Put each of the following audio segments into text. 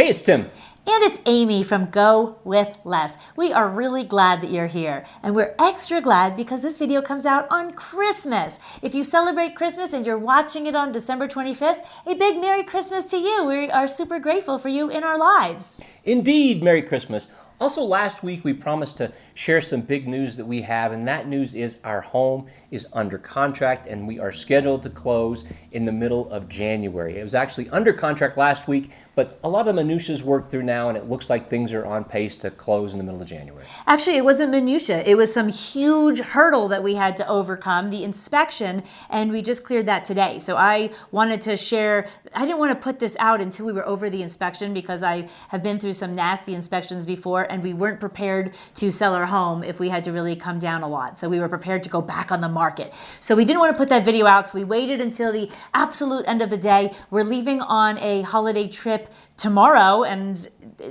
Hey, it's Tim. And it's Amy from GoWithLess. We are really glad that you're here. And we're extra glad because this video comes out on Christmas. If you celebrate Christmas and you're watching it on December 25th, a big Merry Christmas to you. We are super grateful for you in our lives. Indeed, Merry Christmas. Also, last week we promised to share some big news that we have, and that news is our home is under contract and we are scheduled to close in the middle of January. It was actually under contract last week, but a lot of the minutiae is worked through now, and it looks like things are on pace to close in the middle of January. Actually, it wasn't minutia. It was some huge hurdle that we had to overcome, the inspection, and we just cleared that today. So I wanted to share, I didn't want to put this out until we were over the inspection because I have been through some nasty inspections before, and we weren't prepared to sell our home if we had to really come down a lot. So we were prepared to go back on the market. So we didn't want to put that video out, so we waited until the absolute end of the day. We're leaving on a holiday trip tomorrow, and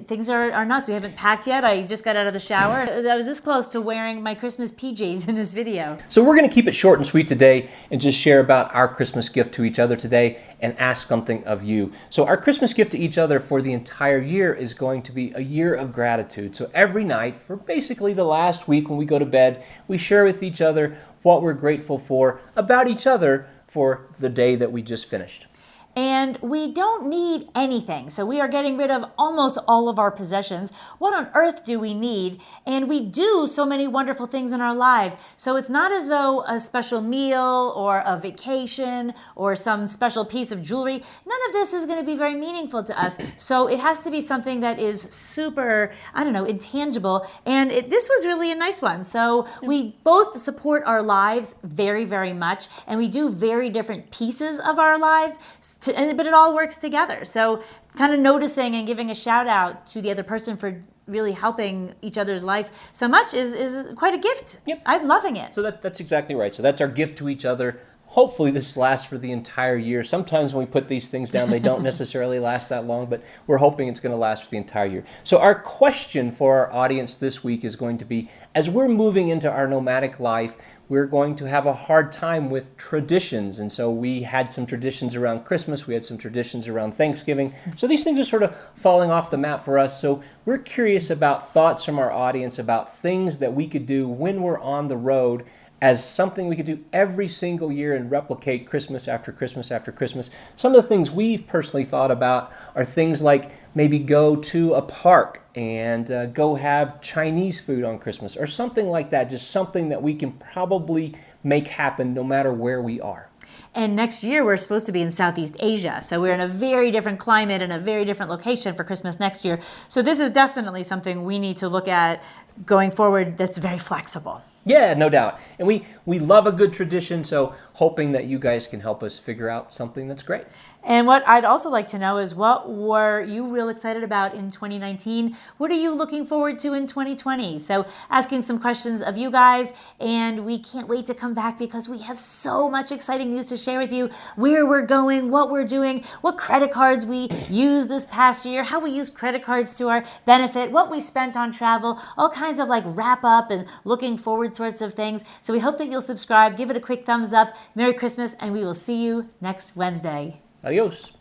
things are nuts. We haven't packed yet. I just got out of the shower. I was this close to wearing my Christmas PJs in this video. So we're going to keep it short and sweet today and just share about our Christmas gift to each other today and ask something of you. So our Christmas gift to each other for the entire year is going to be a year of gratitude. So every night for basically the last week when we go to bed, we share with each other what we're grateful for about each other for the day that we just finished. And we don't need anything. So we are getting rid of almost all of our possessions. What on earth do we need? And we do so many wonderful things in our lives. So it's not as though a special meal or a vacation or some special piece of jewelry, none of this is going to be very meaningful to us. So it has to be something that is super, intangible. And this was really a nice one. So we both support our lives very, very much. And we do very different pieces of our lives. But it all works together. So kind of noticing and giving a shout out to the other person for really helping each other's life so much is quite a gift. Yep. I'm loving it. So that's exactly right. So that's our gift to each other. Hopefully this lasts for the entire year. Sometimes when we put these things down, they don't necessarily last that long, but we're hoping it's going to last for the entire year. So our question for our audience this week is going to be, as we're moving into our nomadic life, we're going to have a hard time with traditions. And so we had some traditions around Christmas. We had some traditions around Thanksgiving. So these things are sort of falling off the map for us. So we're curious about thoughts from our audience about things that we could do when we're on the road as something we could do every single year and replicate Christmas after Christmas after Christmas. Some of the things we've personally thought about are things like maybe go to a park and go have Chinese food on Christmas or something like that, just something that we can probably make happen no matter where we are. And next year, we're supposed to be in Southeast Asia. So we're in a very different climate and a very different location for Christmas next year. So this is definitely something we need to look at going forward that's very flexible. Yeah, no doubt. And we love a good tradition, so hoping that you guys can help us figure out something that's great. And what I'd also like to know is, what were you real excited about in 2019? What are you looking forward to in 2020? So asking some questions of you guys, and we can't wait to come back because we have so much exciting news to share with you, where we're going, what we're doing, what credit cards we used this past year, how we use credit cards to our benefit, what we spent on travel, all kinds of like wrap up and looking forward sorts of things. So we hope that you'll subscribe, give it a quick thumbs up. Merry Christmas, and we will see you next Wednesday. Adios.